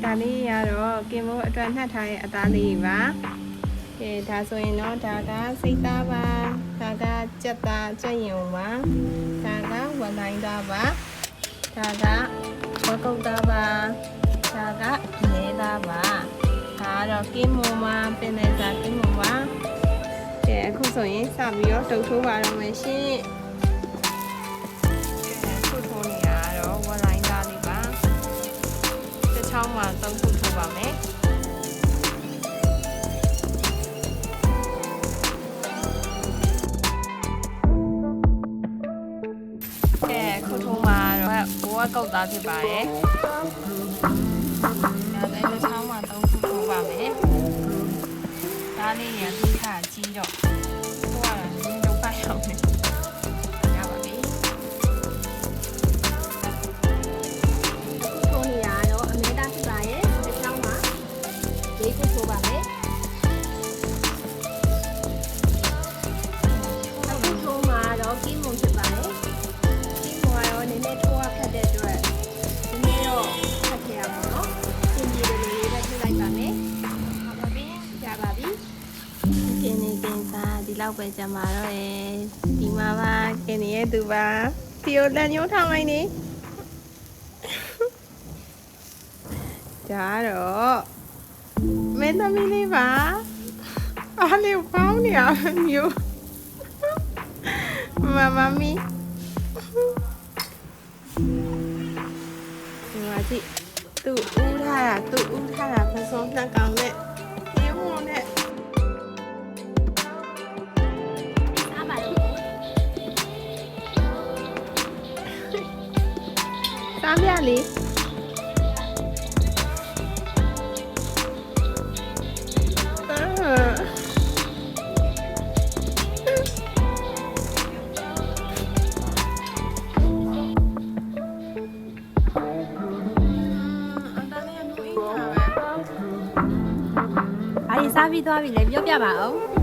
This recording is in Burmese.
ဒါလေးရတော့ကင်မိုးအတွက်နှက်ထားရဲ့အသားလေးပါကဲဒါဆိုရင်တော့ဒါကစိတ်သားပါဒါကကြက်သားကြက်ရင်ပါဒါကဝက်တိုင်းသားပါဒါကဝက်ကုတ်သားပါဒါကနဲသားပါဒါကတော့ကင်မိုးမှာပင်လယ်စာကင်မိုးပါကဲအခုဆိုရင်စပြီးတော့တုပ်ထိုးပါတော့မယ်ရှင်ခုထိုးနေရတော့ဝက်တိုင်းသားလေးပါတစ်ချောင်းမှာ3ခုထိုးပါမယ်ခုထုံးမှာတော့ဘိုးကကုတ်သားဖြစ်ပါတယ်။ဒါလည်းတစ်ချောင်းမှာ3ခုထိုးပါမယ်။ဒါလေးရပြီးခါကြီးတော့ဟိုကတော့ဒီတော့ဖတ်ရအောင်။ရပါပြီ။ခုထုံးနေရတော့အမဲသားဖြစ်ပါရဲ့။တစ်ချောင်းမှာ4ခုထိုးပါမယ်။ခုထုံးမှာတော့ကင်းမုံဖြစ်ပါရဲ့။နည်းနည်းထိုးရခက်တဲ့အတွက်ဒီနေ့တော့ဖတ်ခဲ့ရပါတော့။ပြင်ပြလေးလေးပဲထည့်လိုက်ပါမယ်။ဟုတ်ပါပြီ။ရပါပြီ။ကင်းနေကင်းစားဒီလောက်ပဲကြမှာတော့ရယ်။ဒီမှာပါကင်းနေရဲ့သူပါ။ဒီကိုတန်ညိုးထောင်းလိုက်နေ။ဒါတော့မင်းသမီးလေးပါ။အားလေးပေါင်းနေရမျိုး။မမမီဒီသူဦးထားတာပစုံနှက်ကောင်နဲ့ဒီဟိုနဲ့အားပါလို့စားပြလေစားပြီးသွားပြီလေပြောပြပါဦး